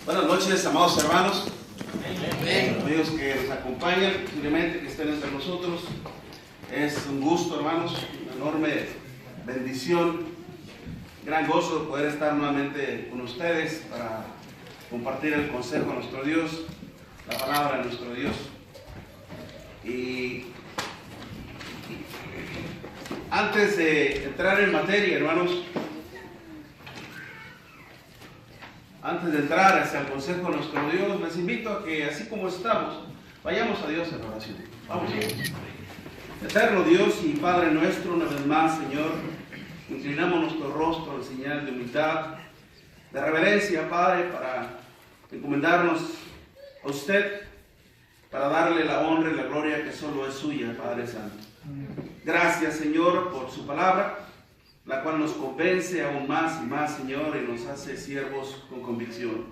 Buenas noches, amados hermanos. Amén. Amigos que nos acompañan, simplemente que estén entre nosotros. Es un gusto, hermanos, una enorme bendición, gran gozo de poder estar nuevamente con ustedes para compartir el consejo de nuestro Dios, la palabra de nuestro Dios. Y antes de entrar en materia, hermanos, antes de entrar hacia el consejo de nuestro Dios, les invito a que, así como estamos, vayamos a Dios en oración. Vamos a Dios. Eterno Dios y Padre nuestro, una vez más, Señor, inclinamos nuestro rostro en señal de humildad, de reverencia, Padre, para encomendarnos a usted, para darle la honra y la gloria que solo es suya, Padre Santo. Gracias, Señor, por su palabra, la cual nos convence aún más y más, Señor, y nos hace siervos con convicción.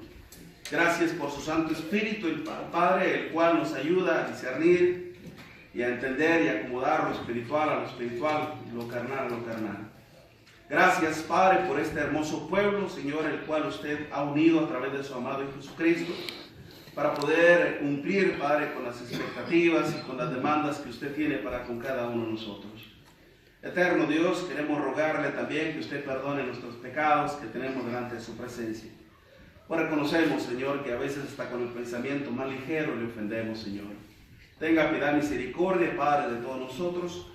Gracias por su Santo Espíritu, el Padre, el cual nos ayuda a discernir y a entender y a acomodar lo espiritual a lo espiritual, lo carnal a lo carnal. Gracias, Padre, por este hermoso pueblo, Señor, el cual usted ha unido a través de su amado Hijo Jesucristo, para poder cumplir, Padre, con las expectativas y con las demandas que usted tiene para con cada uno de nosotros. Eterno Dios, queremos rogarle también que usted perdone nuestros pecados que tenemos delante de su presencia. Pues reconocemos, Señor, que a veces hasta con el pensamiento más ligero le ofendemos, Señor. Tenga piedad y misericordia, Padre, de todos nosotros,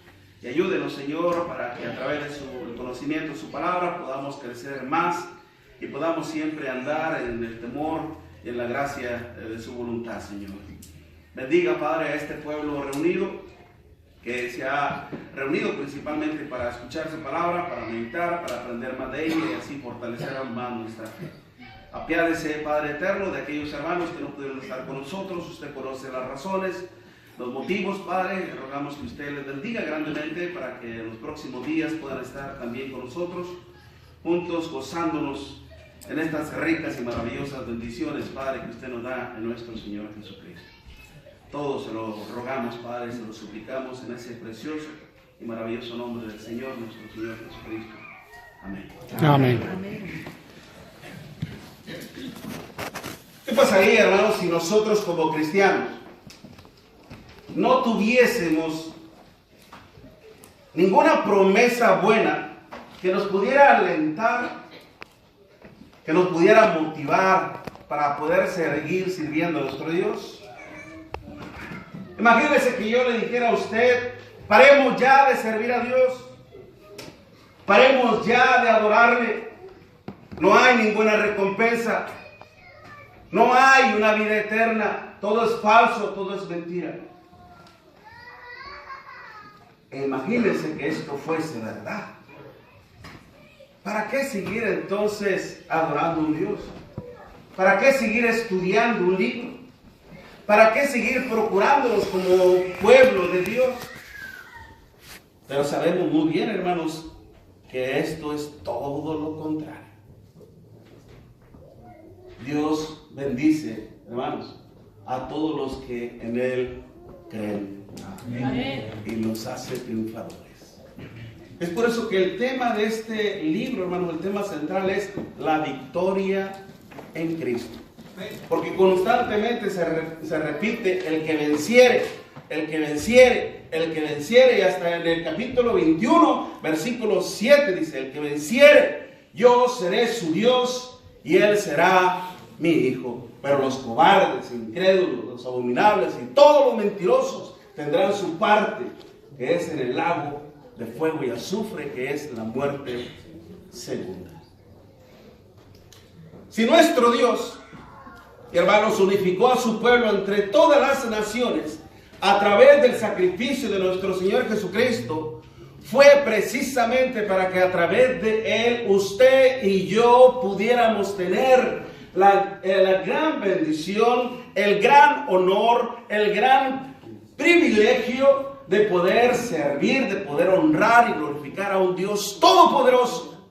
y ayúdenos, Señor, para que a través de su conocimiento de su palabra podamos crecer más y podamos siempre andar en el temor y en la gracia de su voluntad, Señor. Bendiga, Padre, a este pueblo reunido, que se ha reunido principalmente para escuchar su palabra, para meditar, para aprender más de ella y así fortalecer aún más nuestra fe. Apiádese, Padre eterno, de aquellos hermanos que no pudieron estar con nosotros. Usted conoce las razones, los motivos, Padre. Le rogamos que usted les bendiga grandemente para que en los próximos días puedan estar también con nosotros, juntos, gozándonos en estas ricas y maravillosas bendiciones, Padre, que usted nos da en nuestro Señor Jesucristo. Todos se lo rogamos, Padre, se lo suplicamos en ese precioso y maravilloso nombre del Señor, nuestro Señor Jesucristo. Amén. Amén. Amén. ¿Qué pasaría, hermanos, si nosotros como cristianos no tuviésemos ninguna promesa buena que nos pudiera alentar, que nos pudiera motivar para poder seguir sirviendo a nuestro Dios? Imagínese que yo le dijera a usted: paremos ya de servir a Dios, paremos ya de adorarle, no hay ninguna recompensa, no hay una vida eterna, todo es falso, todo es mentira. E imagínese que esto fuese verdad. ¿Para qué seguir entonces adorando a un Dios? ¿Para qué seguir estudiando un libro? ¿Para qué seguir procurándonos como pueblo de Dios? Pero sabemos muy bien, hermanos, que esto es todo lo contrario. Dios bendice, hermanos, a todos los que en Él creen. Amén. Y los hace triunfadores. Es por eso que el tema de este libro, hermanos, el tema central es la victoria en Cristo. Porque constantemente se repite el que venciere, el que venciere, el que venciere, y hasta en el capítulo 21, versículo 7 dice: el que venciere, yo seré su Dios y él será mi hijo. Pero los cobardes, incrédulos, los abominables y todos los mentirosos tendrán su parte, que es en el lago de fuego y azufre, que es la muerte segunda. Si nuestro Dios, hermanos, unificó a su pueblo entre todas las naciones a través del sacrificio de nuestro Señor Jesucristo, fue precisamente para que a través de Él usted y yo pudiéramos tener la gran bendición, el gran honor, el gran privilegio de poder servir, de poder honrar y glorificar a un Dios todopoderoso,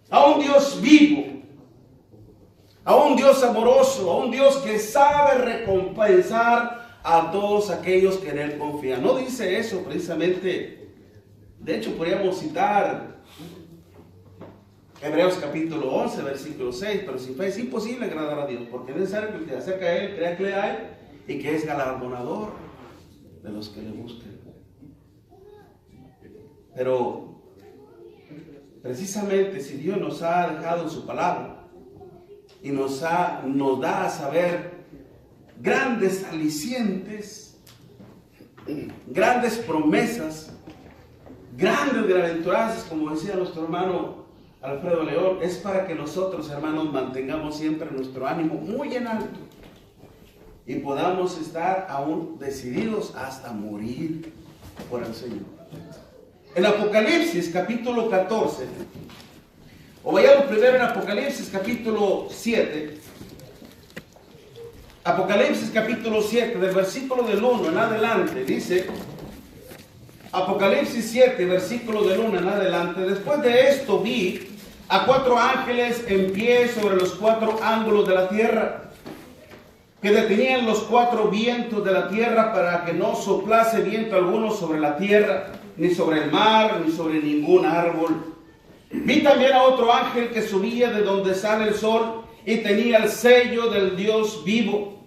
a un Dios vivo, a un Dios amoroso, a un Dios que sabe recompensar a todos aquellos que en Él confían. No dice eso precisamente. De hecho, podríamos citar Hebreos capítulo 11, versículo 6, pero sin fe es imposible agradar a Dios, porque es necesario que el que acerca a Él crea que le hay y que es galardonador de los que le busquen. Pero precisamente si Dios nos ha dejado su palabra y nos da a saber grandes alicientes, grandes promesas, grandes bienaventuranzas, como decía nuestro hermano Alfredo León, es para que nosotros, hermanos, mantengamos siempre nuestro ánimo muy en alto y podamos estar aún decididos hasta morir por el Señor. En Apocalipsis capítulo 14, o vayamos primero en Apocalipsis capítulo 7, Apocalipsis capítulo 7, del versículo del 1 en adelante, dice, Apocalipsis 7, versículo del 1 en adelante: después de esto vi a 4 ángeles en pie sobre los 4 ángulos de la tierra, que detenían los 4 vientos de la tierra para que no soplase viento alguno sobre la tierra, ni sobre el mar, ni sobre ningún árbol. Vi también a otro ángel que subía de donde sale el sol y tenía el sello del Dios vivo.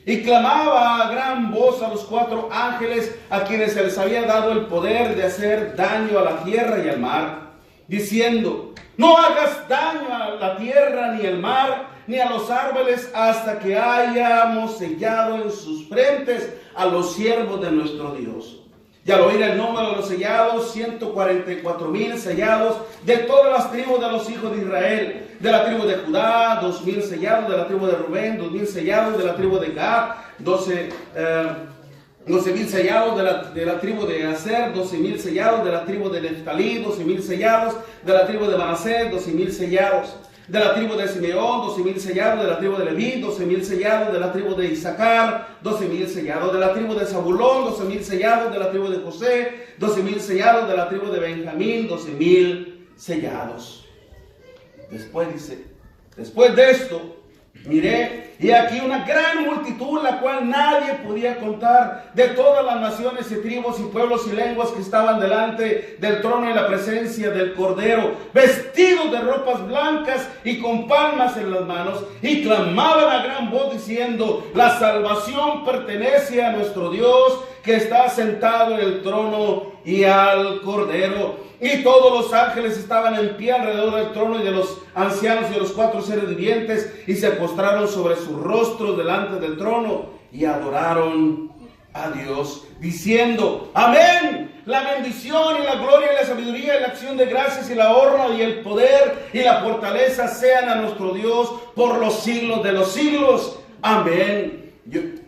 Y clamaba a gran voz a los 4 ángeles a quienes se les había dado el poder de hacer daño a la tierra y al mar, diciendo: no hagas daño a la tierra ni al mar ni a los árboles hasta que hayamos sellado en sus frentes a los siervos de nuestro Dios. Y al oír el número de los sellados, 144,000 sellados de todas las tribus de los hijos de Israel. De la tribu de Judá, 2,000 sellados. De la tribu de Rubén, 2,000 sellados. De la tribu de Gad, 12,000 sellados. De la tribu de Aser, 12,000 sellados. De la tribu de Neftalí, 12,000 sellados. De la tribu de Manasés, 12,000 sellados. De la tribu de Simeón, 12,000 sellados. De la tribu de Leví, 12,000 sellados. De la tribu de Isaacar, 12,000 sellados. De la tribu de Zabulón, 12,000 sellados. De la tribu de José, 12,000 sellados. De la tribu de Benjamín, 12,000 sellados. Después dice: después de esto miré, y aquí una gran multitud, la cual nadie podía contar, de todas las naciones y tribus y pueblos y lenguas que estaban delante del trono en la presencia del Cordero, vestidos de ropas blancas y con palmas en las manos, y clamaban a gran voz diciendo: la salvación pertenece a nuestro Dios, que está sentado en el trono, y al Cordero. Y todos los ángeles estaban en pie alrededor del trono y de los ancianos y de los 4 seres vivientes, y se postraron sobre sus rostros delante del trono y adoraron a Dios, diciendo: amén. La bendición y la gloria y la sabiduría y la acción de gracias y la honra y el poder y la fortaleza sean a nuestro Dios por los siglos de los siglos. Amén.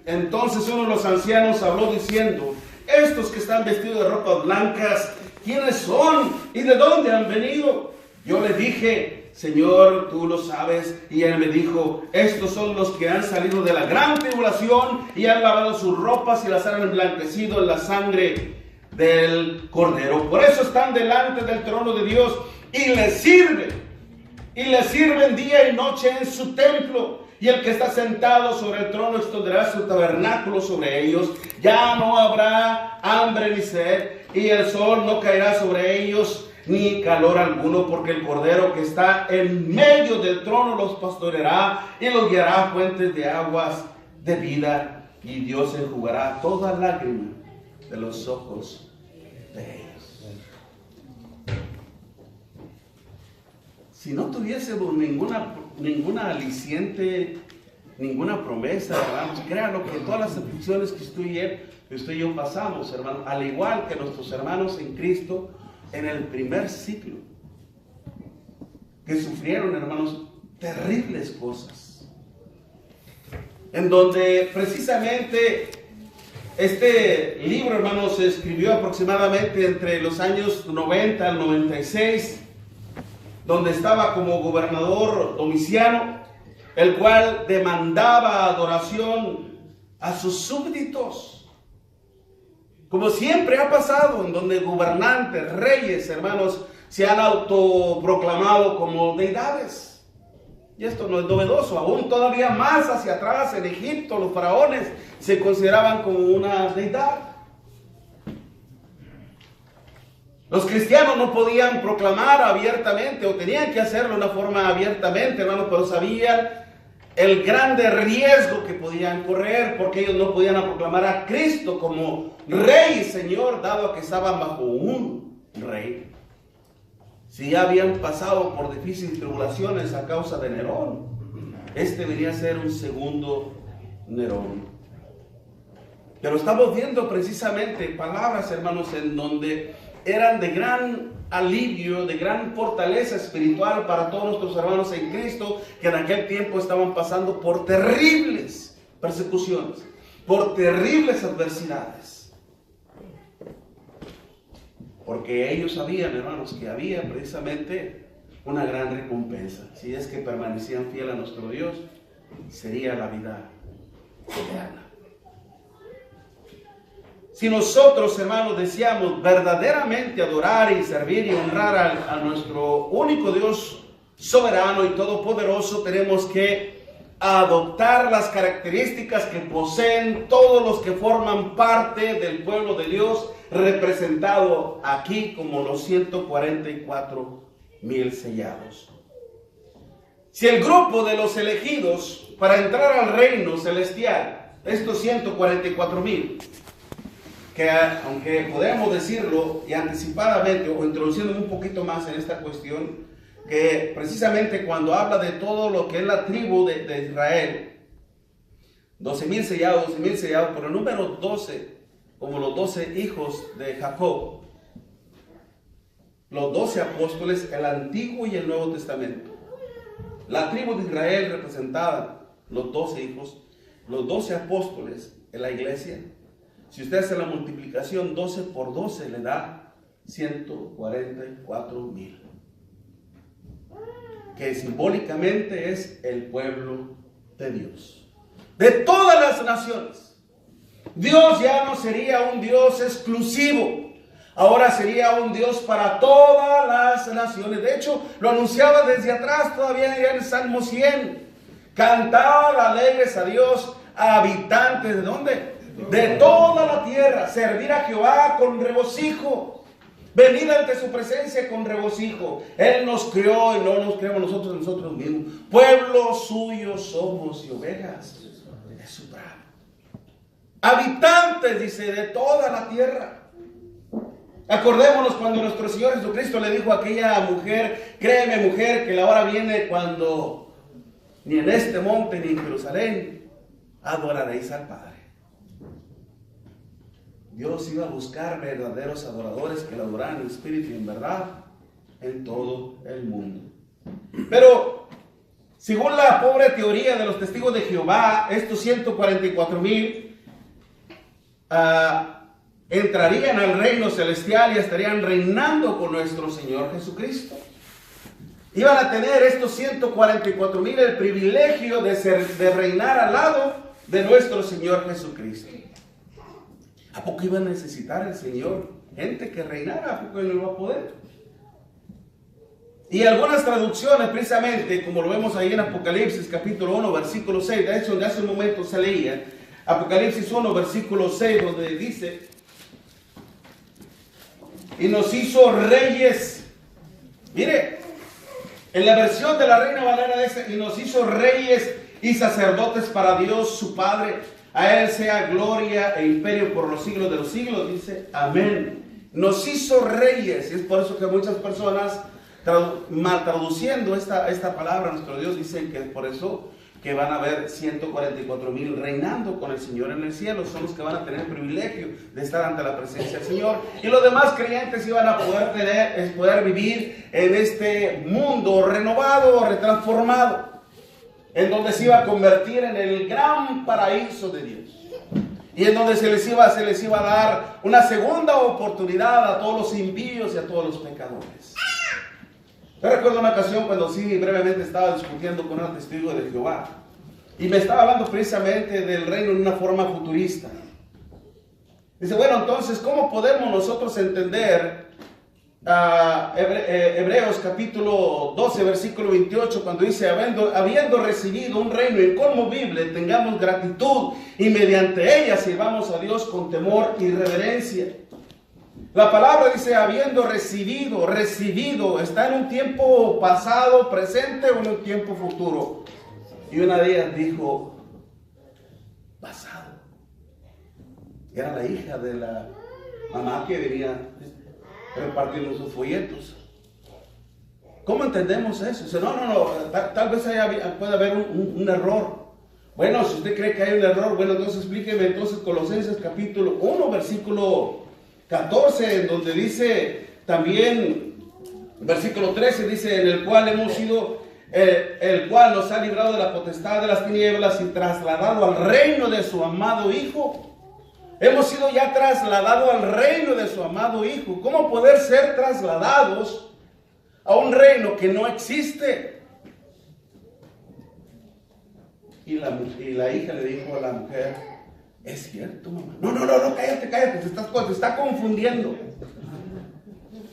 Entonces uno de los ancianos habló diciendo: estos que están vestidos de ropas blancas, ¿quiénes son y de dónde han venido? Yo le dije: Señor, tú lo sabes. Y él me dijo: estos son los que han salido de la gran tribulación y han lavado sus ropas y las han emblanquecido en la sangre del Cordero. Por eso están delante del trono de Dios y le sirven día y noche en su templo. Y el que está sentado sobre el trono extenderá su tabernáculo sobre ellos. Ya no habrá hambre ni sed, y el sol no caerá sobre ellos, ni calor alguno, porque el Cordero que está en medio del trono los pastoreará y los guiará a fuentes de aguas de vida, y Dios enjugará toda lágrima de los ojos de ellos. Si no tuviésemos ninguna aliciente, ninguna promesa, hermanos, créanlo que todas las aflicciones que usted y yo pasamos, hermanos, al igual que nuestros hermanos en Cristo en el primer siglo, que sufrieron, hermanos, terribles cosas, en donde precisamente este libro, hermanos, se escribió aproximadamente entre los años 90 al 96, donde estaba como gobernador Domiciano, el cual demandaba adoración a sus súbditos, como siempre ha pasado, en donde gobernantes, reyes, hermanos, se han autoproclamado como deidades. Y esto no es novedoso, aún todavía más hacia atrás en Egipto los faraones se consideraban como una deidad. Los cristianos no podían proclamar abiertamente, o tenían que hacerlo de una forma abiertamente, hermanos, pero sabían el grande riesgo que podían correr, porque ellos no podían proclamar a Cristo como Rey y Señor, dado que estaban bajo un rey. Si ya habían pasado por difíciles tribulaciones a causa de Nerón, este debería ser un segundo Nerón. Pero estamos viendo precisamente palabras, hermanos, en donde eran de gran alivio, de gran fortaleza espiritual para todos nuestros hermanos en Cristo, que en aquel tiempo estaban pasando por terribles persecuciones, por terribles adversidades. Porque ellos sabían, hermanos, que había precisamente una gran recompensa. Si es que permanecían fieles a nuestro Dios, sería la vida eterna. Si nosotros, hermanos, deseamos verdaderamente adorar y servir y honrar a nuestro único Dios soberano y todopoderoso, tenemos que adoptar las características que poseen todos los que forman parte del pueblo de Dios, representado aquí como los 144,000 sellados. Si el grupo de los elegidos para entrar al reino celestial, estos 144,000, que aunque podemos decirlo y anticipadamente o introduciéndome un poquito más en esta cuestión, que precisamente cuando habla de todo lo que es la tribu de Israel, 12,000 sellados, por el número 12, como los 12 hijos de Jacob, los 12 apóstoles, el Antiguo y el Nuevo Testamento. La tribu de Israel representada, los 12 hijos, los 12 apóstoles en la iglesia. Si usted hace la multiplicación, 12 por 12 le da 144,000. Que simbólicamente es el pueblo de Dios. De todas las naciones. Dios ya no sería un Dios exclusivo. Ahora sería un Dios para todas las naciones. De hecho, lo anunciaba desde atrás, todavía en el Salmo 100. Cantad alegres a Dios, habitantes ¿de dónde? De toda la tierra. Servir a Jehová con regocijo. Venid ante su presencia con regocijo. Él nos crió y no nos creamos nosotros mismos. Pueblo suyo somos y ovejas de su prado. Habitantes, dice, de toda la tierra. Acordémonos cuando nuestro Señor Jesucristo le dijo a aquella mujer: créeme, mujer, que la hora viene cuando ni en este monte ni en Jerusalén adoraréis al Padre. Dios iba a buscar verdaderos adoradores que lo adoraran en espíritu y en verdad en todo el mundo. Pero, según la pobre teoría de los testigos de Jehová, estos 144,000 entrarían al reino celestial y estarían reinando con nuestro Señor Jesucristo. Iban a tener estos 144,000 el privilegio de reinar al lado de nuestro Señor Jesucristo. ¿A poco iba a necesitar el Señor gente que reinara? ¿A poco Él no va a poder? Y algunas traducciones, precisamente, como lo vemos ahí en Apocalipsis capítulo 1, versículo 6, de hecho, de hace un momento se leía, Apocalipsis 1, versículo 6, donde dice: y nos hizo reyes. Mire, en la versión de la Reina Valera dice: y nos hizo reyes y sacerdotes para Dios su Padre. A Él sea gloria e imperio por los siglos de los siglos. Dice, amén. Nos hizo reyes. Y es por eso que muchas personas, mal traduciendo esta palabra, nuestro Dios, dicen que es por eso que van a haber 144,000 reinando con el Señor en el cielo. Son los que van a tener el privilegio de estar ante la presencia del Señor. Y los demás creyentes iban a poder vivir en este mundo renovado, retransformado, en donde se iba a convertir en el gran paraíso de Dios. Y en donde se les iba a dar una segunda oportunidad a todos los impíos y a todos los pecadores. Yo recuerdo una ocasión cuando sí brevemente estaba discutiendo con un testigo de Jehová. Y me estaba hablando precisamente del reino en una forma futurista. Dice, bueno, entonces, ¿cómo podemos nosotros entender Hebreos capítulo 12, versículo 28, cuando dice, habiendo recibido un reino inconmovible, tengamos gratitud y mediante ella sirvamos a Dios con temor y reverencia? La palabra dice habiendo recibido, ¿está en un tiempo pasado, presente o en un tiempo futuro? Y una de ellas dijo, pasado. Y era la hija de la mamá que venía repartiendo sus folletos. ¿Cómo entendemos eso? Dice, no, tal vez puede haber un error. Bueno, si usted cree que hay un error, bueno, entonces explíqueme entonces Colosenses capítulo 1, versículo 14, en donde dice también, versículo 13, dice, en el cual hemos sido, el cual nos ha librado de la potestad de las tinieblas y trasladado al reino de su amado Hijo. Hemos sido ya trasladados al reino de su amado Hijo. ¿Cómo poder ser trasladados a un reino que no existe? Y la hija le dijo a la mujer, es cierto, mamá. No, cállate, te está confundiendo.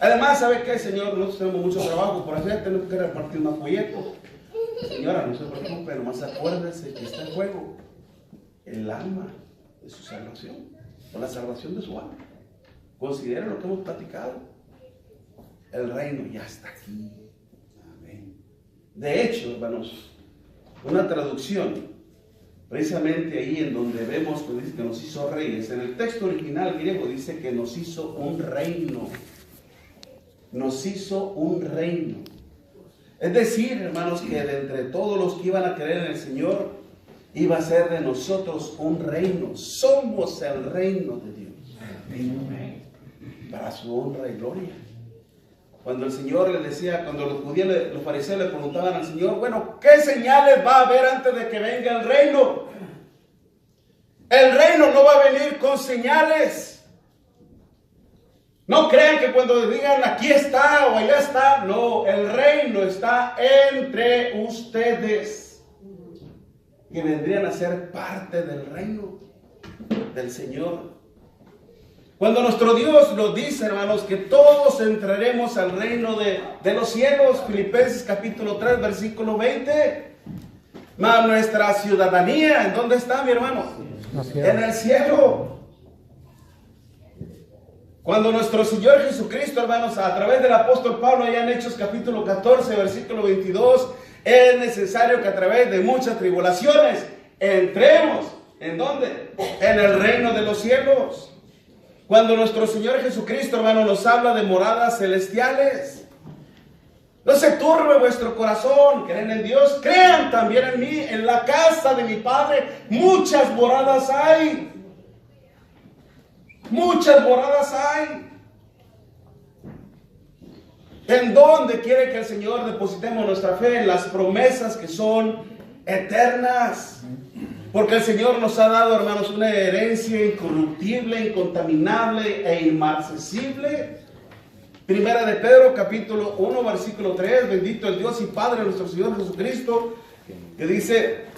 Además, ¿sabe qué, señor? Nosotros tenemos mucho trabajo por hacer, tenemos que repartir más folletos. Señora, no se preocupe, nomás acuérdese que está en juego el alma de su salvación, o la salvación de su alma. Considera lo que hemos platicado. El reino ya está aquí. Amén. De hecho, hermanos, una traducción, precisamente ahí en donde vemos que dice que nos hizo reyes, en el texto original griego dice que nos hizo un reino. Nos hizo un reino. Es decir, hermanos, que de entre todos los que iban a creer en el Señor, iba a ser de nosotros un reino. Somos el reino de Dios. Amén. Para su honra y gloria. Cuando el Señor le decía, cuando los judíos, los fariseos le preguntaban al Señor, bueno, ¿qué señales va a haber antes de que venga el reino? El reino no va a venir con señales. No crean que cuando digan aquí está o allá está, no, el reino está entre ustedes, que vendrían a ser parte del reino del Señor. Cuando nuestro Dios nos dice, hermanos, que todos entraremos al reino de los cielos, Filipenses capítulo 3, versículo 20, mas nuestra ciudadanía, ¿en dónde está, mi hermano? En el cielo. Cuando nuestro Señor Jesucristo, hermanos, a través del apóstol Pablo, allá en Hechos capítulo 14, versículo 22, es necesario que a través de muchas tribulaciones entremos, ¿en dónde? En el reino de los cielos. Cuando nuestro Señor Jesucristo, hermano, nos habla de moradas celestiales, no se turbe vuestro corazón, creen en Dios, crean también en mí, en la casa de mi Padre muchas moradas hay. Muchas moradas hay. ¿En dónde quiere que el Señor depositemos nuestra fe? En las promesas que son eternas. Porque el Señor nos ha dado, hermanos, una herencia incorruptible, incontaminable e inmarcesible. Primera de Pedro, capítulo 1, versículo 3. Bendito el Dios y Padre de nuestro Señor Jesucristo, que dice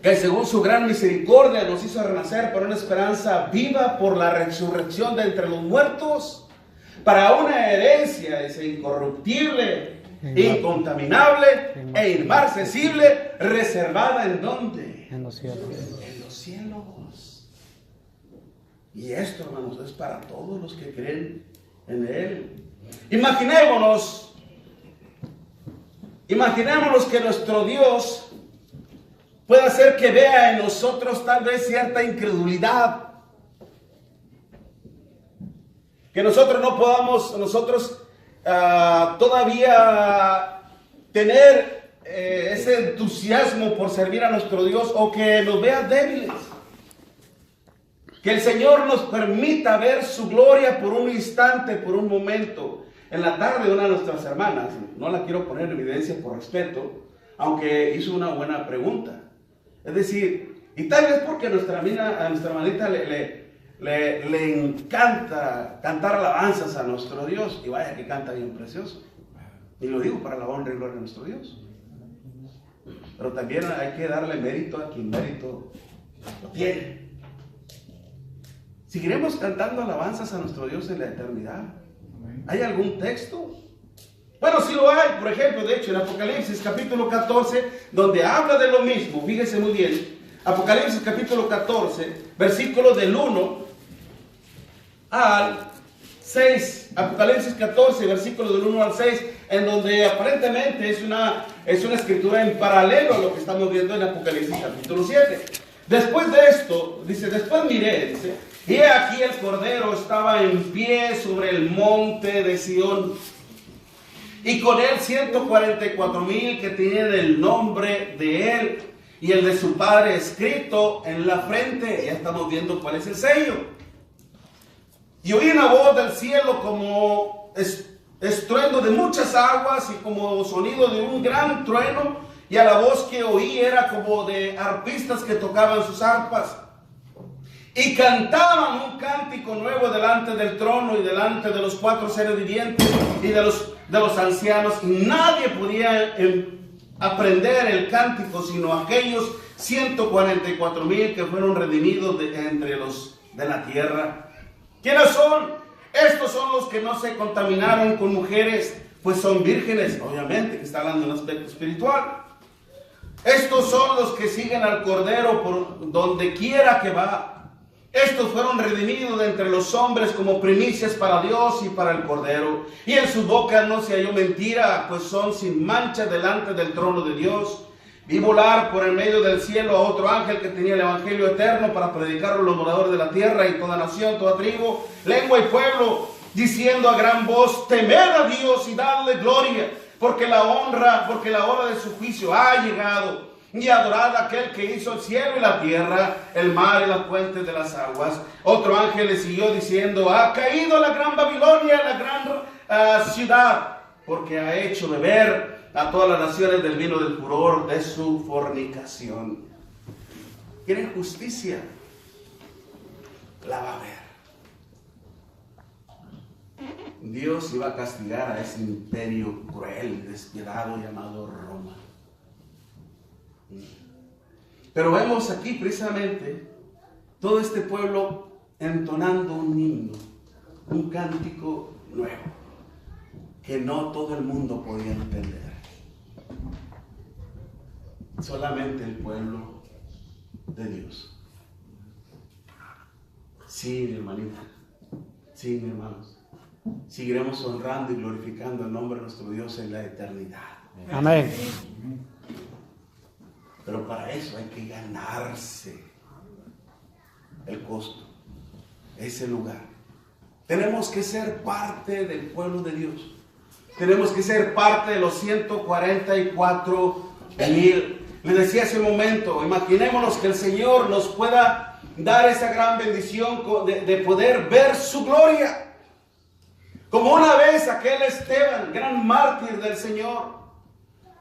que según su gran misericordia nos hizo renacer para una esperanza viva por la resurrección de entre los muertos, para una herencia, dice, incorruptible, incontaminable e inmarcesible, reservada ¿en dónde? En los cielos. En los cielos. Y esto, hermanos, es para todos los que creen en Él. Imaginémonos que nuestro Dios puede hacer que vea en nosotros tal vez cierta incredulidad. Que nosotros no podamos, todavía tener ese entusiasmo por servir a nuestro Dios, o que nos vea débiles. Que el Señor nos permita ver su gloria por un instante, por un momento. En la tarde, una de nuestras hermanas, no la quiero poner en evidencia por respeto, aunque hizo una buena pregunta. Es decir, y tal vez porque a nuestra hermanita le encanta cantar alabanzas a nuestro Dios, y vaya que canta bien precioso. Y lo digo para la honra y gloria de nuestro Dios. Pero también hay que darle mérito a quien mérito lo tiene. ¿Seguiremos cantando alabanzas a nuestro Dios en la eternidad? ¿Hay algún texto? Bueno, sí lo hay. Por ejemplo, de hecho, en Apocalipsis capítulo 14, donde habla de lo mismo. Fíjese muy bien. Apocalipsis capítulo 14, versículos del 1 al 6, Apocalipsis 14, versículos del 1 al 6, en donde aparentemente es una escritura en paralelo a lo que estamos viendo en Apocalipsis capítulo 7. Después de esto, dice, después miré, dice, y aquí el Cordero estaba en pie sobre el monte de Sión, y con él 144,000 que tienen el nombre de él y el de su Padre escrito en la frente. Ya estamos viendo cuál es el sello. Y oí una voz del cielo como estruendo de muchas aguas y como sonido de un gran trueno, y a la voz que oí era como de arpistas que tocaban sus arpas y cantaban un cántico nuevo delante del trono y delante de los 4 seres vivientes y de los ancianos, y nadie podía aprender el cántico sino aquellos 144,000 que fueron redimidos entre los de la tierra. ¿Quiénes son? Estos son los que no se contaminaron con mujeres, pues son vírgenes. Obviamente que está hablando en un aspecto espiritual. Estos son los que siguen al Cordero por donde quiera que va. Estos fueron redimidos de entre los hombres como primicias para Dios y para el Cordero. Y en su boca no se halló mentira, pues son sin mancha delante del trono de Dios. Vi volar por el medio del cielo a otro ángel que tenía el evangelio eterno para predicarlo a los moradores de la tierra y toda nación, toda tribu, lengua y pueblo, diciendo a gran voz: temed a Dios y dadle gloria, porque la hora de su juicio ha llegado. Y adorad a aquel que hizo el cielo y la tierra, el mar y las fuentes de las aguas. Otro ángel le siguió diciendo: ha caído la gran Babilonia, la gran ciudad, porque ha hecho beber a todas las naciones del vino del furor de su fornicación. ¿Quieren justicia? La va a ver. Dios iba a castigar a ese imperio cruel y despiadado llamado Roma. Pero vemos aquí precisamente todo este pueblo entonando un himno, un cántico nuevo, que no todo el mundo podía entender. Solamente el pueblo de Dios. Sí, mi hermanita, sí, mi hermanos, seguiremos honrando y glorificando el nombre de nuestro Dios en la eternidad. Amén. Pero para eso hay que ganarse el costo, ese lugar. Tenemos que ser parte del pueblo de Dios. Tenemos que ser parte de los 144,000. Les decía hace un momento, imaginémonos que el Señor nos pueda dar esa gran bendición de poder ver su gloria. Como una vez aquel Esteban, gran mártir del Señor,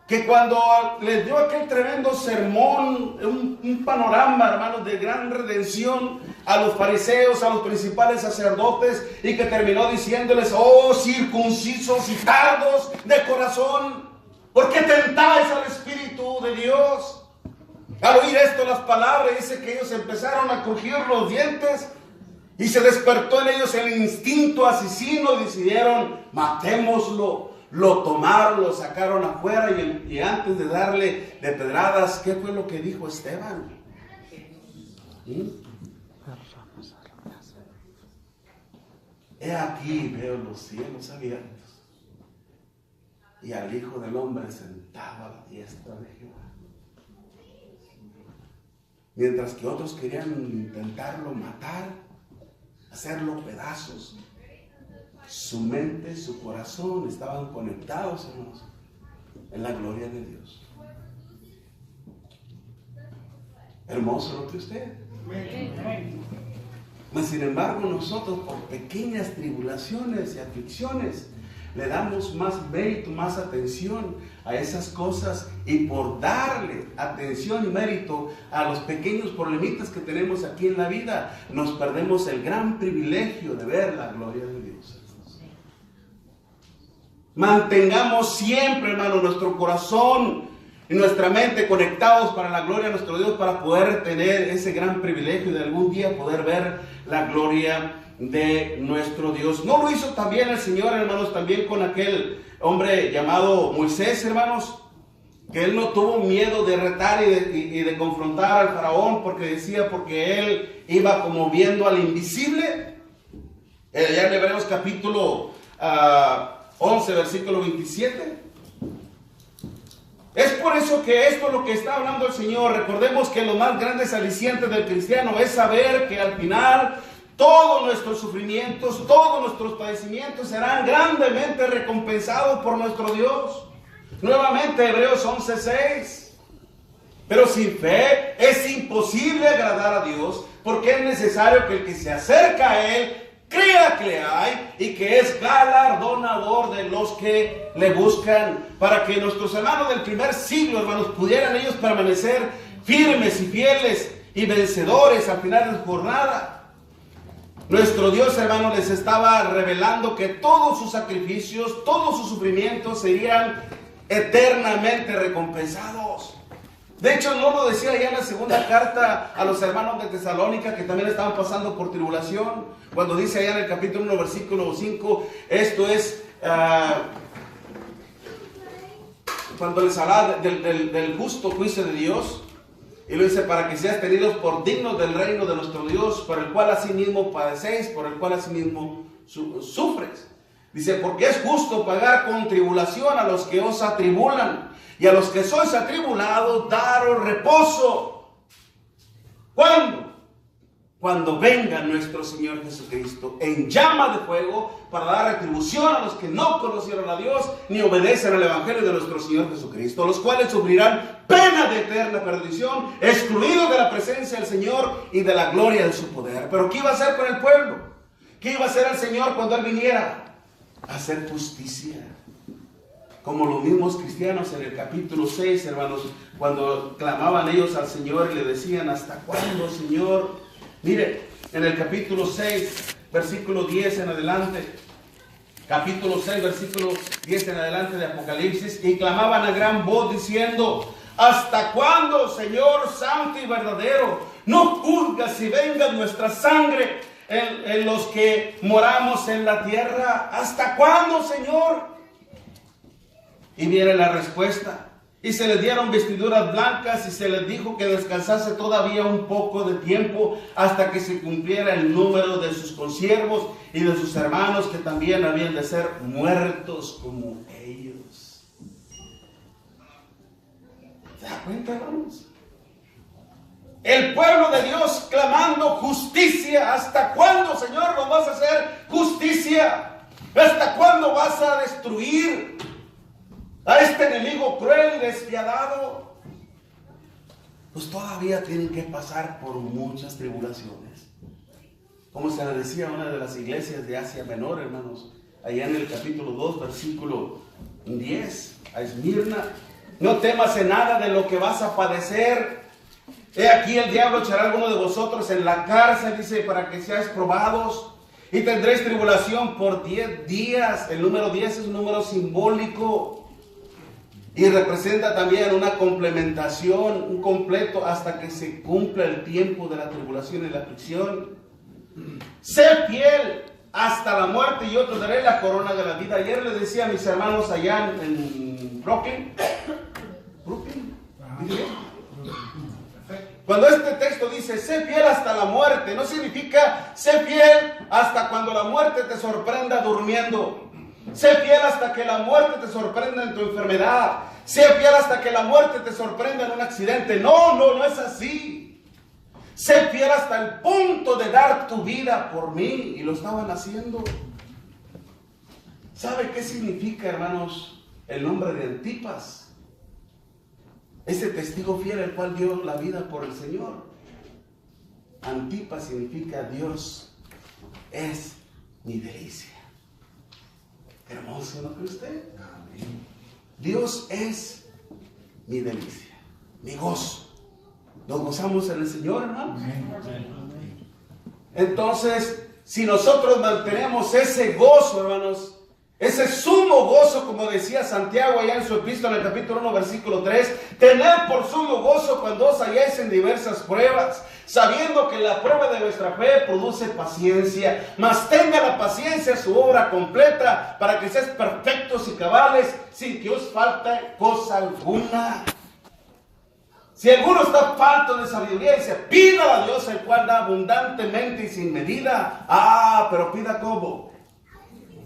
que cuando les dio aquel tremendo sermón, un panorama, hermanos, de gran redención a los fariseos, a los principales sacerdotes, y que terminó diciéndoles: oh circuncisos y tardos de corazón, ¿por qué tentáis al Espíritu de Dios? Al oír esto, las palabras, dice que ellos empezaron a crujir los dientes y se despertó en ellos el instinto asesino y decidieron: matémoslo. Lo tomaron, lo sacaron afuera y antes de darle de pedradas, ¿qué fue lo que dijo Esteban? He aquí, veo los cielos abiertos y al Hijo del Hombre sentado a la diestra de Jehová. Mientras que otros querían intentarlo matar, hacerlo pedazos, su mente, su corazón estaban conectados, hermanos, en la gloria de Dios. Hermoso lo que usted. Mas sin embargo, nosotros por pequeñas tribulaciones y aflicciones le damos más mérito, más atención a esas cosas, y por darle atención y mérito a los pequeños problemitas que tenemos aquí en la vida, nos perdemos el gran privilegio de ver la gloria de Dios. Mantengamos siempre, hermano, nuestro corazón y nuestra mente conectados para la gloria de nuestro Dios, para poder tener ese gran privilegio de algún día poder ver la gloria de nuestro Dios. ¿No lo hizo también el Señor, hermanos, también con aquel hombre llamado Moisés, hermanos? Que él no tuvo miedo de retar y de confrontar al faraón, porque decía, porque él iba como viendo al invisible. Ya en Hebreos capítulo 11, versículo 27. Es por eso que esto es lo que está hablando el Señor. Recordemos que los más grandes alicientes del cristiano es saber que al final todos nuestros sufrimientos, todos nuestros padecimientos serán grandemente recompensados por nuestro Dios. Nuevamente Hebreos 11:6. Pero sin fe es imposible agradar a Dios, porque es necesario que el que se acerca a Él crea que le hay y que es galardonador de los que le buscan. Para que nuestros hermanos del primer siglo, hermanos, pudieran ellos permanecer firmes y fieles y vencedores al final de la jornada. Nuestro Dios, hermanos, les estaba revelando que todos sus sacrificios, todos sus sufrimientos serían eternamente recompensados. De hecho, no lo decía ya en la segunda carta a los hermanos de Tesalónica, que también estaban pasando por tribulación, cuando dice allá en el capítulo 1, versículo 5, esto es cuando les habla del justo juicio de Dios, y lo dice: para que seas tenidos por dignos del reino de nuestro Dios, por el cual asimismo padecéis, por el cual asimismo sufres. Dice: porque es justo pagar con tribulación a los que os atribulan, y a los que sois atribulados, daros reposo. ¿Cuándo? Cuando venga nuestro Señor Jesucristo en llama de fuego para dar retribución a los que no conocieron a Dios ni obedecen al Evangelio de nuestro Señor Jesucristo, los cuales sufrirán pena de eterna perdición, excluidos de la presencia del Señor y de la gloria de su poder. Pero ¿qué iba a hacer con el pueblo? ¿Qué iba a hacer el Señor cuando Él viniera? Hacer justicia. Como los mismos cristianos en el capítulo 6, hermanos, cuando clamaban ellos al Señor y le decían: ¿hasta cuándo, Señor? Mire, en el capítulo 6, versículo 10 en adelante, capítulo 6, versículo 10 en adelante de Apocalipsis, y clamaban a gran voz diciendo: ¿hasta cuándo, Señor santo y verdadero, no juzgas y venga nuestra sangre en los que moramos en la tierra? ¿Hasta cuándo, Señor? Y viene la respuesta: y se les dieron vestiduras blancas y se les dijo que descansase todavía un poco de tiempo hasta que se cumpliera el número de sus consiervos y de sus hermanos, que también habían de ser muertos como ellos. ¿Se da cuenta, hermanos? El pueblo de Dios clamando justicia. ¿Hasta cuándo, Señor, nos vas a hacer justicia? ¿Hasta cuándo vas a destruir a este enemigo cruel y despiadado? Pues todavía tienen que pasar por muchas tribulaciones. Como se le decía a una de las iglesias de Asia Menor, hermanos, allá en el capítulo 2, versículo 10, a Esmirna: no temas en nada de lo que vas a padecer. He aquí el diablo echará a alguno de vosotros en la cárcel, dice, para que seáis probados, y tendréis tribulación por 10 días. El número 10 es un número simbólico y representa también una complementación, un completo, hasta que se cumpla el tiempo de la tribulación y la aflicción. Sé fiel hasta la muerte y yo te daré la corona de la vida. Ayer les decía a mis hermanos allá en Brooklyn, cuando este texto dice sé fiel hasta la muerte, no significa sé fiel hasta cuando la muerte te sorprenda durmiendo. Sé fiel hasta que la muerte te sorprenda en tu enfermedad. Sé fiel hasta que la muerte te sorprenda en un accidente. No es así. Sé fiel hasta el punto de dar tu vida por mí. Y lo estaban haciendo. ¿Sabe qué significa, hermanos, el nombre de Antipas? Ese testigo fiel el cual dio la vida por el Señor. Antipas significa Dios es mi delicia. Hermoso, ¿no cree usted? Dios es mi delicia, mi gozo. ¿Nos gozamos en el Señor, hermanos? Entonces, si nosotros mantenemos ese gozo, hermanos, ese sumo gozo, como decía Santiago allá en su epístola, en el capítulo 1, versículo 3, tened por sumo gozo cuando os halláis en diversas pruebas, sabiendo que la prueba de vuestra fe produce paciencia, mas tenga la paciencia su obra completa, para que seáis perfectos y cabales, sin que os falte cosa alguna. Si alguno está falto de sabiduría, dice, pídala a Dios, el cual da abundantemente y sin medida. Pero pida ¿cómo?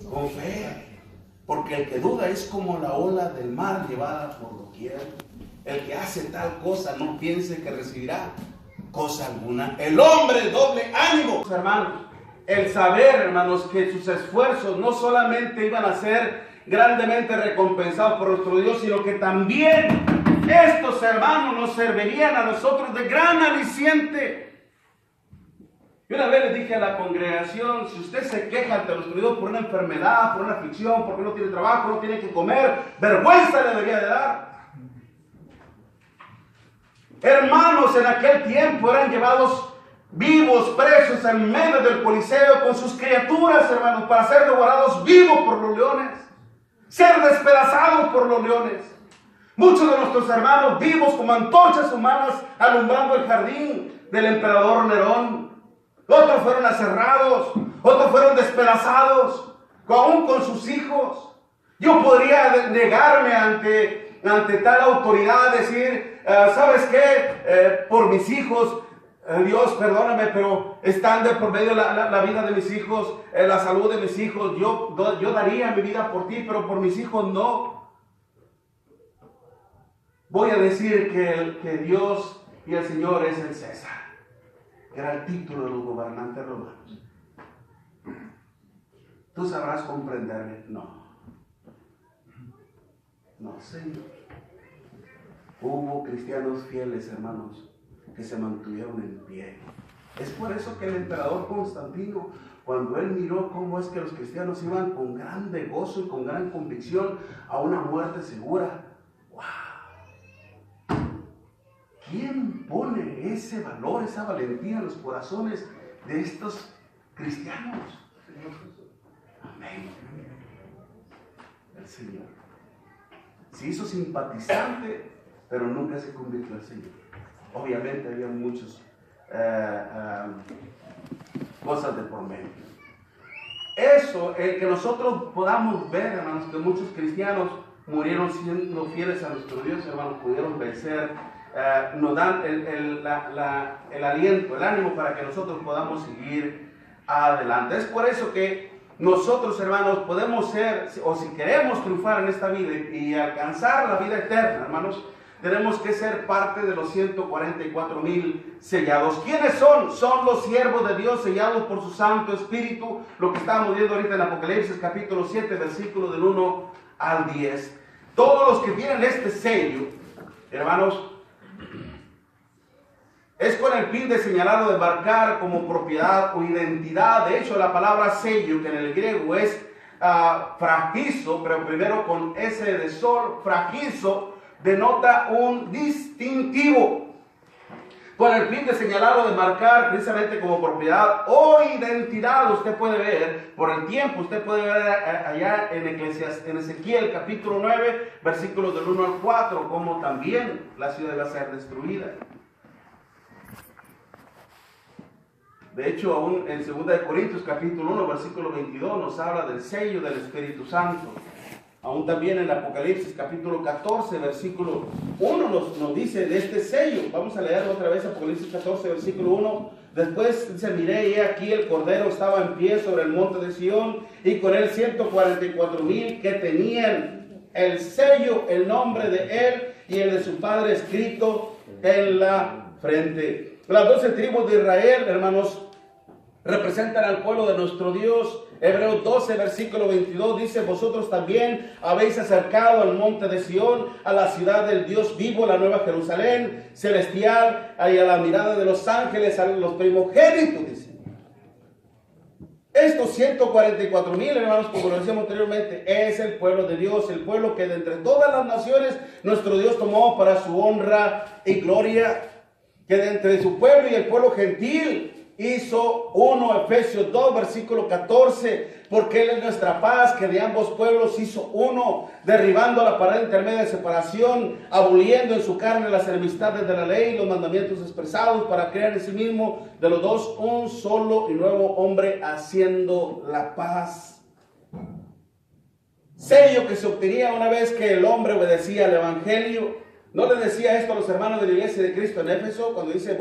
Con fe. Porque el que duda es como la ola del mar llevada por doquier. El que hace tal cosa no piense que recibirá cosa alguna. El hombre de doble ánimo. Hermanos, el saber, hermanos, que sus esfuerzos no solamente iban a ser grandemente recompensados por nuestro Dios, sino que también estos hermanos nos servirían a nosotros de gran aliciente. Yo una vez le dije a la congregación, si usted se queja ante nuestro Dios por una enfermedad, por una aflicción, porque no tiene trabajo, no tiene que comer, vergüenza le debería de dar. Hermanos, en aquel tiempo eran llevados vivos, presos en medio del Coliseo con sus criaturas, hermanos, para ser devorados vivos por los leones, ser despedazados por los leones. Muchos de nuestros hermanos vivos como antorchas humanas alumbrando el jardín del emperador Nerón. Otros fueron aserrados, otros fueron despedazados, aún con sus hijos. Yo podría negarme ante tal autoridad, decir, ¿sabes qué? Por mis hijos, Dios, perdóname, pero están de por medio la vida de mis hijos, la salud de mis hijos. Yo daría mi vida por ti, pero por mis hijos no. Voy a decir que Dios y el Señor es el César, que era el título de los gobernantes romanos. ¿Tú sabrás comprenderme? No, Señor. Hubo cristianos fieles, hermanos, que se mantuvieron en pie. Es por eso que el emperador Constantino, cuando él miró cómo es que los cristianos iban con grande gozo y con gran convicción a una muerte segura, ¡wow! ¿Quién pone ese valor, esa valentía en los corazones de estos cristianos? Amén. El Señor se hizo simpatizante, pero nunca se convirtió al Señor. Obviamente había muchas cosas de por medio. Eso, el que nosotros podamos ver, hermanos, que muchos cristianos murieron siendo fieles a nuestro Dios, hermanos, pudieron vencer. Nos dan el aliento, el ánimo para que nosotros podamos seguir adelante. Es por eso que nosotros, hermanos, podemos ser, o si queremos triunfar en esta vida y alcanzar la vida eterna, hermanos, tenemos que ser parte de los 144,000 sellados. ¿Quiénes son? Son los siervos de Dios sellados por su Santo Espíritu, lo que estamos viendo ahorita en Apocalipsis capítulo 7, versículos del 1 al 10. Todos los que tienen este sello, hermanos, es con el fin de señalar o de marcar como propiedad o identidad. De hecho, la palabra sello, que en el griego es fragizo, pero primero con S de sol, fragizo, denota un distintivo. Con el fin de señalar o de marcar precisamente como propiedad o identidad. Usted puede ver, por el tiempo, usted puede ver allá en Ezequiel capítulo 9, versículos del 1 al 4, como también la ciudad va a ser destruida. De hecho, aún en 2 Corintios capítulo 1, versículo 22, nos habla del sello del Espíritu Santo. Aún también en el Apocalipsis capítulo 14, versículo 1 nos dice de este sello. Vamos a leer otra vez Apocalipsis 14, versículo 1. Después dice, miré y aquí el Cordero estaba en pie sobre el monte de Sión, y con él 144,000 que tenían el sello, el nombre de él y el de su Padre escrito en la frente. Las 12 tribus de Israel, hermanos, representan al pueblo de nuestro Dios. Hebreos 12, versículo 22 dice, vosotros también habéis acercado al monte de Sión, a la ciudad del Dios vivo, la nueva Jerusalén celestial, y a la mirada de los ángeles, a los primogénitos, dice. Estos 144,000, hermanos, como lo decíamos anteriormente, es el pueblo de Dios, el pueblo que de entre todas las naciones nuestro Dios tomó para su honra y gloria, que de entre su pueblo y el pueblo gentil hizo uno. Efesios 2, versículo 14, porque Él es nuestra paz, que de ambos pueblos hizo uno, derribando la pared intermedia de separación, aboliendo en su carne las enemistades de la ley, los mandamientos expresados, para crear en sí mismo de los dos un solo y nuevo hombre, haciendo la paz. Sello que se obtenía una vez que el hombre obedecía al evangelio. ¿No le decía esto a los hermanos de la iglesia de Cristo en Éfeso cuando dice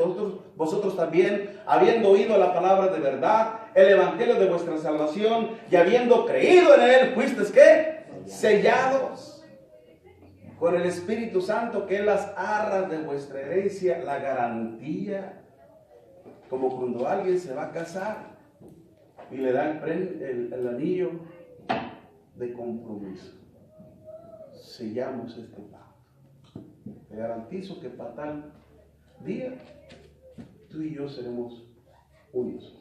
vosotros también, habiendo oído la palabra de verdad, el evangelio de vuestra salvación, y habiendo creído en él, fuisteis ¿qué? Sellados con el Espíritu Santo, que es las arras de vuestra herencia, la garantía, como cuando alguien se va a casar y le da el anillo de compromiso. Sellamos este pacto. Te garantizo que para tal día tú y yo seremos unos.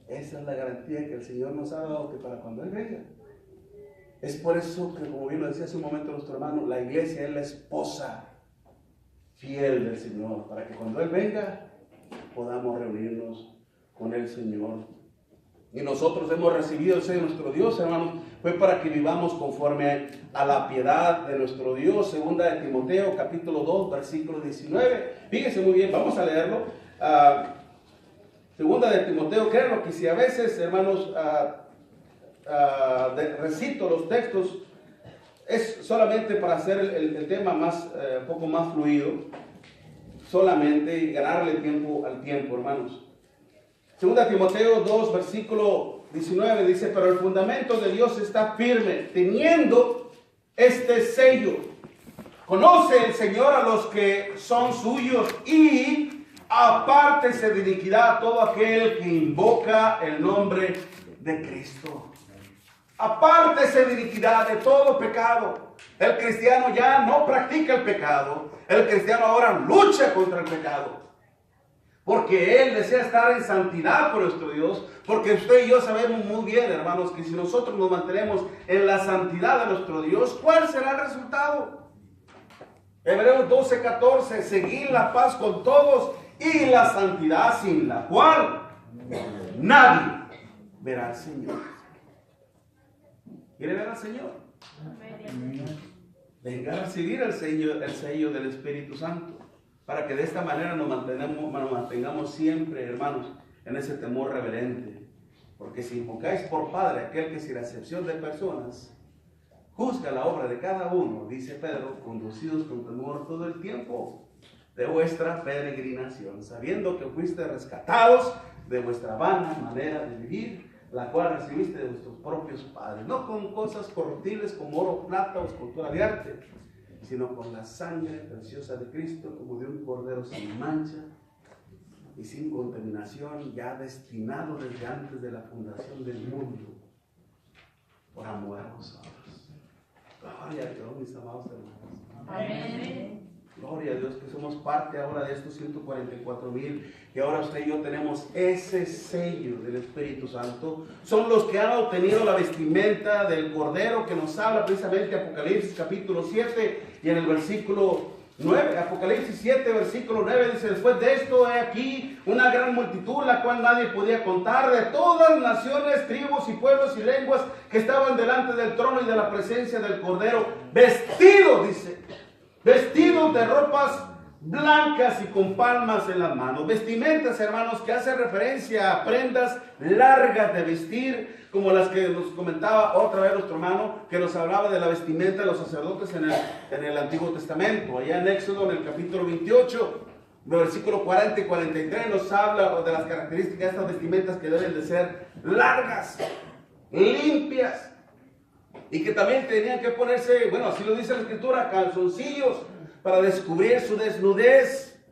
Esa es la garantía que el Señor nos ha dado, que para cuando Él venga. Es por eso que, como bien lo decía hace un momento nuestro hermano, la iglesia es la esposa fiel del Señor, para que cuando Él venga podamos reunirnos con el Señor. Y nosotros hemos recibido el sello de nuestro Dios, hermanos, fue para que vivamos conforme a la piedad de nuestro Dios. Segunda de Timoteo, capítulo 2, versículo 19. Fíjense muy bien, vamos a leerlo. Segunda de Timoteo, créanlo que si a veces, hermanos, recito los textos, es solamente para hacer el tema más, un poco más fluido, solamente ganarle tiempo al tiempo, hermanos. Segunda Timoteo 2, versículo 19 dice, pero el fundamento de Dios está firme, teniendo este sello. Conoce el Señor a los que son suyos y apártese de iniquidad todo aquel que invoca el nombre de Cristo. Apártese de iniquidad, de todo pecado. El cristiano ya no practica el pecado. El cristiano ahora lucha contra el pecado. Porque Él desea estar en santidad por nuestro Dios. Porque usted y yo sabemos muy bien, hermanos, que si nosotros nos mantenemos en la santidad de nuestro Dios, ¿cuál será el resultado? Hebreos 12:14, seguir la paz con todos y la santidad, sin la cual nadie verá al Señor. ¿Quiere ver al Señor? Venga a recibir el sello del Espíritu Santo, para que de esta manera nos mantengamos siempre, hermanos, en ese temor reverente. Porque si invocáis por Padre aquel que sin acepción de personas juzga la obra de cada uno, dice Pedro, conducidos con temor todo el tiempo de vuestra peregrinación, sabiendo que fuiste rescatados de vuestra vana manera de vivir, la cual recibiste de vuestros propios padres, no con cosas corruptibles como oro, plata o escultura de arte, sino con la sangre preciosa de Cristo, como de un cordero sin mancha y sin contaminación, ya destinado desde antes de la fundación del mundo, por amor a vosotros. Gloria a Dios, mis amados hermanos. Amén. Gloria a Dios que somos parte ahora de estos 144,000, que ahora usted y yo tenemos ese sello del Espíritu Santo. Son los que han obtenido la vestimenta del Cordero, que nos habla precisamente Apocalipsis capítulo 7 y en el versículo 9, Apocalipsis 7, versículo 9 dice, después de esto he aquí una gran multitud, la cual nadie podía contar, de todas naciones, tribus y pueblos y lenguas, que estaban delante del trono y de la presencia del Cordero, vestidos, dice, vestidos de ropas blancas y con palmas en las manos. Vestimentas, hermanos, que hace referencia a prendas largas de vestir, como las que nos comentaba otra vez nuestro hermano, que nos hablaba de la vestimenta de los sacerdotes en el Antiguo Testamento. Allá en Éxodo, en el capítulo 28, versículo 40 y 43, nos habla de las características de estas vestimentas, que deben de ser largas, limpias, y que también tenían que ponerse, bueno, así lo dice la Escritura, calzoncillos para descubrir su desnudez,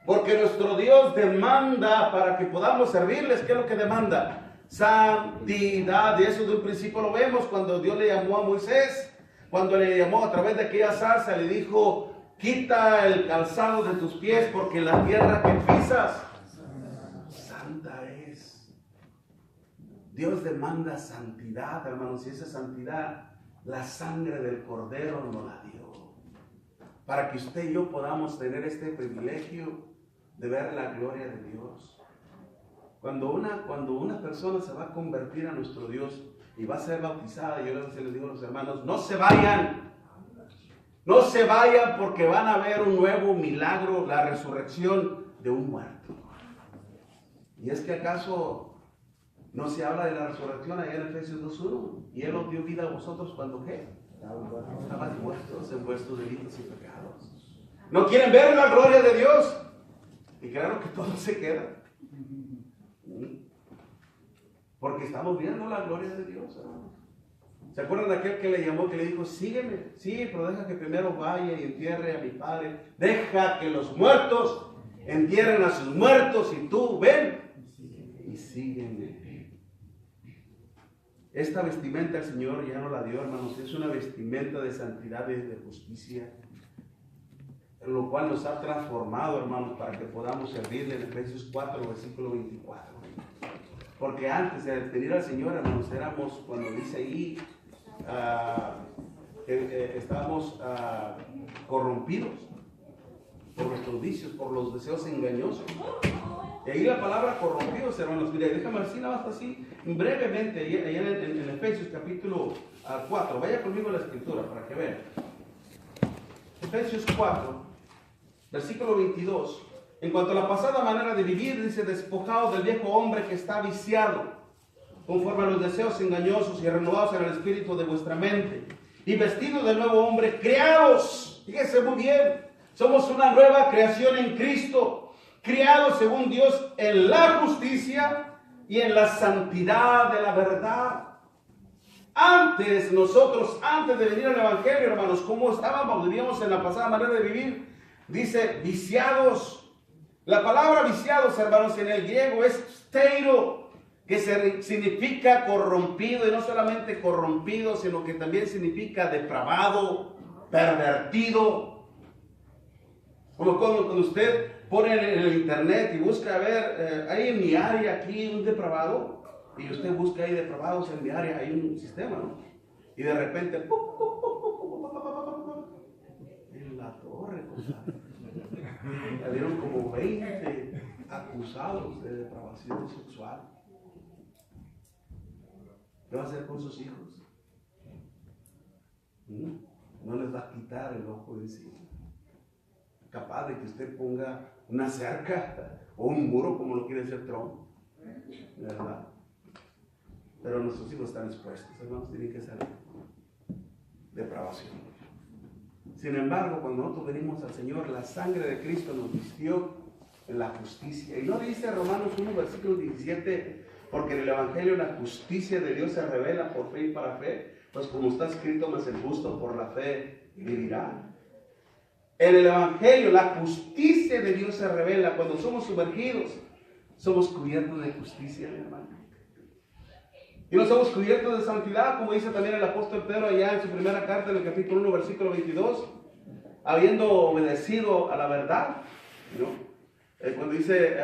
porque nuestro Dios demanda para que podamos servirles. ¿Qué es lo que demanda? Santidad. Y eso de un principio lo vemos cuando Dios le llamó a Moisés, cuando le llamó a través de aquella zarza, le dijo, quita el calzado de tus pies, porque la tierra que pisas santa es. Dios demanda santidad, hermanos, y esa santidad, la sangre del Cordero nos la dio, para que usted y yo podamos tener este privilegio de ver la gloria de Dios. Cuando una persona se va a convertir a nuestro Dios y va a ser bautizada, yo les digo a los hermanos, no se vayan, porque van a ver un nuevo milagro, la resurrección de un muerto. ¿Y es que acaso No se habla de la resurrección allá en Efesios 2:1. Y Él os dio vida a vosotros cuando ¿qué? Estaban muertos en vuestros delitos y pecados. No quieren ver la gloria de Dios. Y claro que todo se queda. Porque estamos viendo la gloria de Dios, hermanos. ¿Se acuerdan de aquel que le llamó, que le dijo, sígueme? Sí, pero deja que primero vaya y entierre a mi padre. Deja que los muertos entierren a sus muertos y tú ven y sígueme. Esta vestimenta el Señor ya nos la dio, hermanos. Es una vestimenta de santidad y de justicia, lo cual nos ha transformado, hermanos, para que podamos servirle en Efesios 4, versículo 24. Porque antes de venir al Señor, hermanos, éramos, cuando dice ahí, estábamos corrompidos por nuestros vicios, por los deseos engañosos. Y ahí la palabra corrompidos, hermanos, mira, déjame así, nada más así, brevemente, ahí en Efesios capítulo 4, vaya conmigo a la escritura para que vean. Efesios 4, versículo 22, en cuanto a la pasada manera de vivir, dice, despojados del viejo hombre que está viciado, conforme a los deseos engañosos y renovados en el espíritu de vuestra mente, y vestidos del nuevo hombre, creados, fíjense muy bien, somos una nueva creación en Cristo, criados según Dios en la justicia y en la santidad de la verdad. Antes de venir al Evangelio, hermanos, ¿cómo estábamos? Vivíamos en la pasada manera de vivir. Dice, viciados. La palabra viciados, hermanos, en el griego es steiro, que significa corrompido, y no solamente corrompido, sino que también significa depravado, pervertido. Como cuando usted pone en el internet y busca a ver, hay en mi área aquí un depravado, y usted busca ahí depravados en mi área, hay un sistema, ¿no? Y de repente, en la torre, salieron como 20 acusados de depravación sexual. ¿Qué va a hacer con sus hijos? No les va a quitar el ojo de encima. Capaz de que usted ponga una cerca o un muro como lo quiere hacer Trump, ¿verdad? Pero nuestros hijos están expuestos, hermanos, tienen que ser depravación. Sin embargo, cuando nosotros venimos al Señor, la sangre de Cristo nos vistió en la justicia. Y no dice Romanos 1, versículo 17, porque en el Evangelio la justicia de Dios se revela por fe y para fe, pues como está escrito, mas el justo por la fe vivirá. En el Evangelio la justicia de Dios se revela. Cuando somos sumergidos, somos cubiertos de justicia, mi hermano. Y no somos cubiertos de santidad, como dice también el apóstol Pedro allá en su primera carta, en el capítulo 1, versículo 22, habiendo obedecido a la verdad, ¿no? Cuando dice,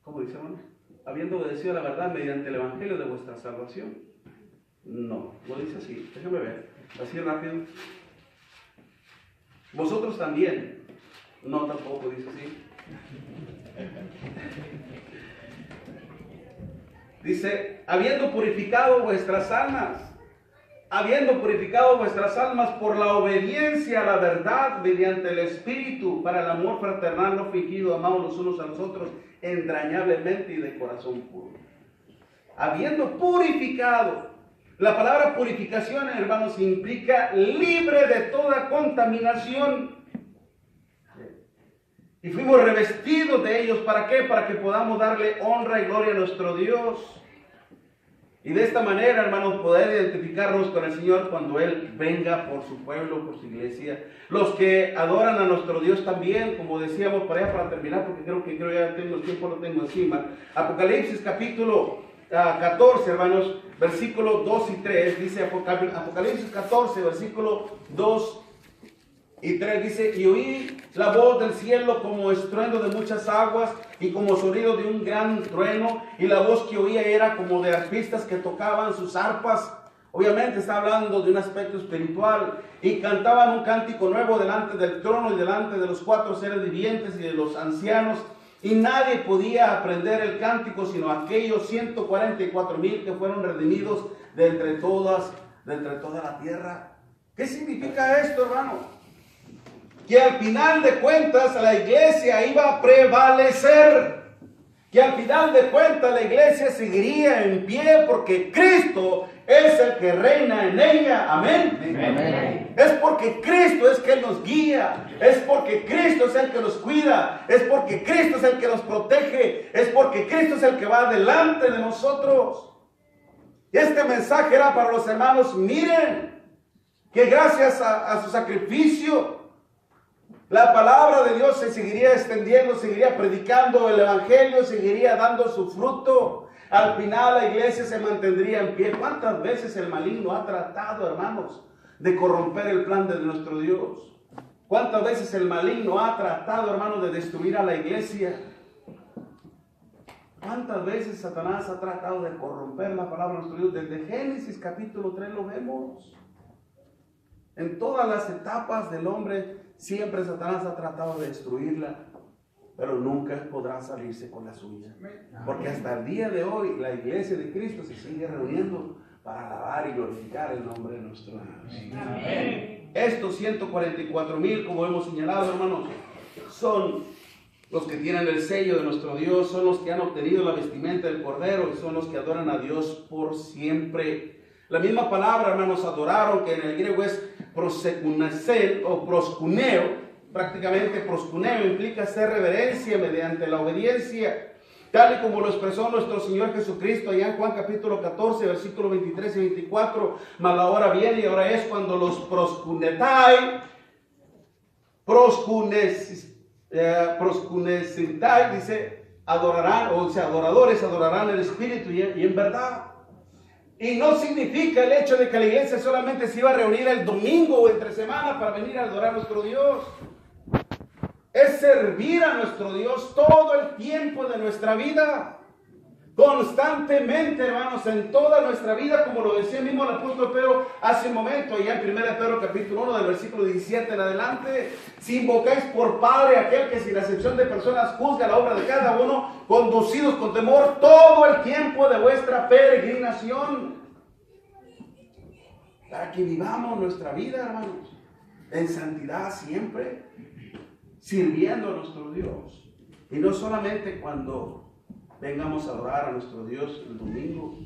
¿cómo dice, hermano? Habiendo obedecido a la verdad mediante el Evangelio de vuestra salvación. No, lo dice así, déjame ver, así rápido. Vosotros también. No, tampoco dice así. Dice, habiendo purificado vuestras almas por la obediencia a la verdad mediante el Espíritu, para el amor fraternal no fingido, amados los unos a los otros entrañablemente y de corazón puro. Habiendo purificado. La palabra purificación, hermanos, implica libre de toda contaminación. Y fuimos revestidos de ellos. ¿Para qué? Para que podamos darle honra y gloria a nuestro Dios. Y de esta manera, hermanos, poder identificarnos con el Señor cuando Él venga por su pueblo, por su iglesia. Los que adoran a nuestro Dios también, como decíamos para allá, para terminar, porque creo ya tengo el tiempo, lo tengo encima. Apocalipsis capítulo 14, hermanos, versículos 2 y 3, dice Apocalipsis 14, versículo 2 y 3, dice, y oí la voz del cielo como estruendo de muchas aguas y como sonido de un gran trueno, y la voz que oía era como de arpistas que tocaban sus arpas. Obviamente está hablando de un aspecto espiritual, y cantaban un cántico nuevo delante del trono y delante de los 4 seres vivientes y de los ancianos. Y nadie podía aprender el cántico sino aquellos 144,000 que fueron redimidos de entre toda la tierra. ¿Qué significa esto, hermano? Que al final de cuentas la iglesia iba a prevalecer. que al final de cuentas la iglesia seguiría en pie porque Cristo es el que reina en ella. Amén. Amén. Es porque Cristo es quien nos guía, es porque Cristo es el que nos cuida, es porque Cristo es el que nos protege, es porque Cristo es el que va delante de nosotros. Y este mensaje era para los hermanos. Miren que gracias a su sacrificio la palabra de Dios se seguiría extendiendo, seguiría predicando el evangelio, seguiría dando su fruto. Al final la iglesia se mantendría en pie. ¿Cuántas veces el maligno ha tratado, hermanos, de corromper el plan de nuestro Dios? ¿Cuántas veces el maligno ha tratado, hermanos, de destruir a la iglesia? ¿Cuántas veces Satanás ha tratado de corromper la palabra de nuestro Dios? Desde Génesis capítulo 3 lo vemos. En todas las etapas del hombre, siempre Satanás ha tratado de destruirla, pero nunca podrá salirse con la suya. Porque hasta el día de hoy la iglesia de Cristo se sigue reuniendo para alabar y glorificar el nombre de nuestro Dios. Amén. Estos 144,000, como hemos señalado, hermanos, son los que tienen el sello de nuestro Dios, son los que han obtenido la vestimenta del Cordero y son los que adoran a Dios por siempre. La misma palabra, hermanos, adoraron, que en el griego es prosekunesel o proskuneo. Prácticamente proskuneo implica hacer reverencia mediante la obediencia, tal y como lo expresó nuestro Señor Jesucristo allá en Juan capítulo 14, versículos 23 y 24. Mas la hora viene y ahora es cuando los proskunetai, dice, adorarán, o sea, adoradores adorarán el Espíritu y en verdad. Y no significa el hecho de que la iglesia solamente se iba a reunir el domingo o entre semana para venir a adorar a nuestro Dios. Es servir a nuestro Dios todo el tiempo de nuestra vida. Constantemente, hermanos, en toda nuestra vida, como lo decía mismo el apóstol Pedro hace un momento, allá en 1 Pedro capítulo 1, del versículo 17 en adelante. Si invocáis por Padre aquel que sin acepción de personas juzga la obra de cada uno, conducidos con temor todo el tiempo de vuestra peregrinación. Para que vivamos nuestra vida, hermanos, en santidad siempre, sirviendo a nuestro Dios. Y no solamente cuando vengamos a adorar a nuestro Dios el domingo.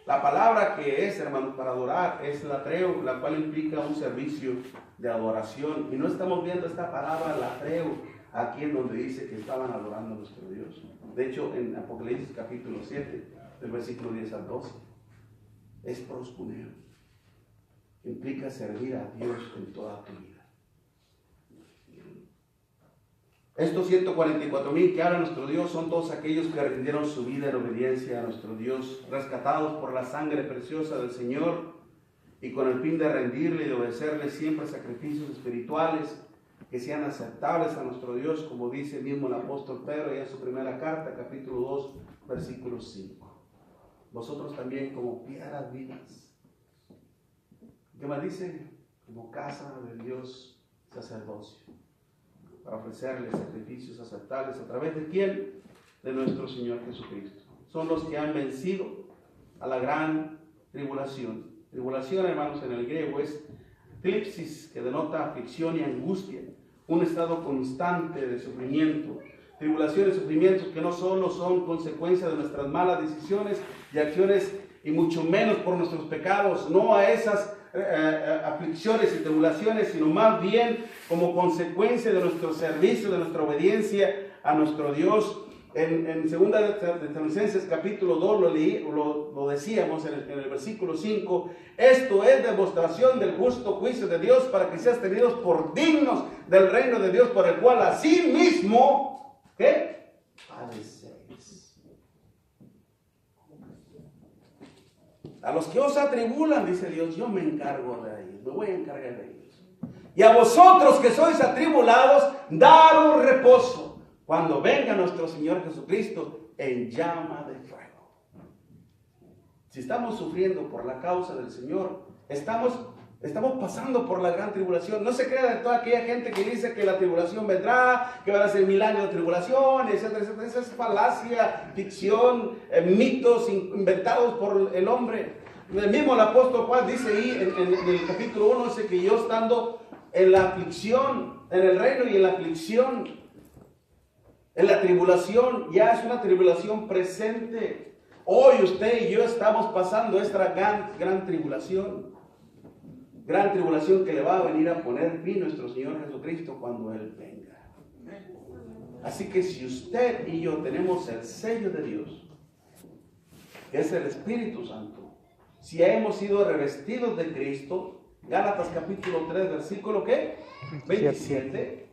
La palabra que es, hermanos, para adorar es latreo, la cual implica un servicio de adoración. Y no estamos viendo esta palabra latreo aquí en donde dice que estaban adorando a nuestro Dios. De hecho, en Apocalipsis capítulo 7, del versículo 10 al 12, es proskuneo. Implica servir a Dios en toda tu vida. Estos 144,000 que habla nuestro Dios son todos aquellos que rindieron su vida en obediencia a nuestro Dios, rescatados por la sangre preciosa del Señor y con el fin de rendirle y de obedecerle siempre sacrificios espirituales que sean aceptables a nuestro Dios, como dice mismo el apóstol Pedro ya en su primera carta, capítulo 2, versículo 5. Vosotros también como piedras vivas. ¿Qué más dice? Como casa de Dios sacerdocio, para ofrecerles sacrificios aceptables. ¿A través de quién? De nuestro Señor Jesucristo. Son los que han vencido a la gran tribulación. Tribulación, hermanos, en el griego es tlipsis, que denota aflicción y angustia, un estado constante de sufrimiento. Tribulaciones y sufrimientos que no solo son consecuencia de nuestras malas decisiones y acciones, y mucho menos por nuestros pecados, no a esas aflicciones y tribulaciones, sino más bien como consecuencia de nuestro servicio, de nuestra obediencia a nuestro Dios. En 2 de Tesalonicenses capítulo 2 lo decíamos en el versículo 5, esto es demostración del justo juicio de Dios para que seas tenidos por dignos del reino de Dios, por el cual así mismo, ¿qué? Padecéis. A los que os atribulan, dice Dios, yo me encargo de ellos, me voy a encargar de ellos. Y a vosotros que sois atribulados, daros reposo cuando venga nuestro Señor Jesucristo en llama de fuego. Si estamos sufriendo por la causa del Señor, estamos pasando por la gran tribulación. No se crea de toda aquella gente que dice que la tribulación vendrá, que van a ser 1000 años de tribulación, etcétera, etcétera. Esa es falacia, ficción, mitos inventados por el hombre. El mismo el apóstol Juan dice ahí en el capítulo 1, dice que yo estando en la aflicción, en el reino y en la aflicción, En la tribulación ya es una tribulación presente. Hoy usted y yo estamos pasando esta gran tribulación. Gran tribulación que le va a venir a poner fin nuestro Señor Jesucristo cuando Él venga. Así que si usted y yo tenemos el sello de Dios, que es el Espíritu Santo, si hemos sido revestidos de Cristo, Gálatas capítulo 3, versículo ¿qué? 27,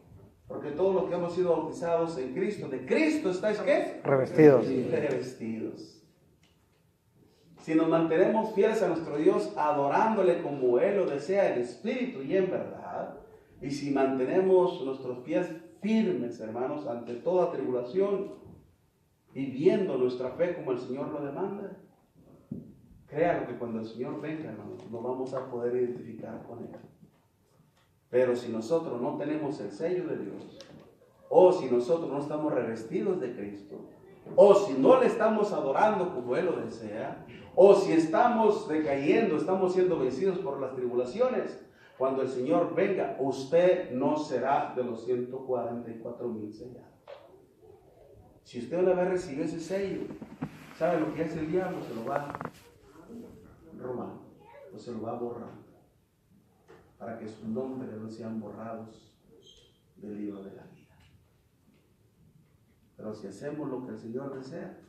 porque todos los que hemos sido bautizados en Cristo, de Cristo estáis ¿qué? Revestidos. Revestidos. Si nos mantenemos fieles a nuestro Dios, adorándole como Él lo desea en espíritu y en verdad, y si mantenemos nuestros pies firmes, hermanos, ante toda tribulación, y viendo nuestra fe como el Señor lo demanda, créalo que cuando el Señor venga, hermanos, nos vamos a poder identificar con Él. Pero si nosotros no tenemos el sello de Dios, o si nosotros no estamos revestidos de Cristo, o si no le estamos adorando como Él lo desea, o si estamos decayendo, estamos siendo vencidos por las tribulaciones, cuando el Señor venga, usted no será de los 144,000 sellados. Si usted una vez recibió ese sello, ¿sabe lo que hace el diablo? Se lo va robando, o se lo va borrando, para que sus nombres no sean borrados del libro de la vida. Pero si hacemos lo que el Señor desea,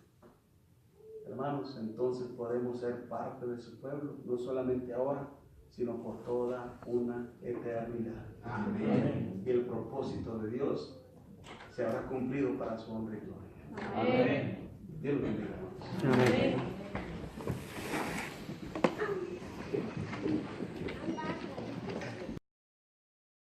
hermanos, entonces podemos ser parte de su pueblo, no solamente ahora, sino por toda una eternidad. Amén. Y el propósito de Dios se habrá cumplido para su honra y gloria. Amén. Dios lo bendiga.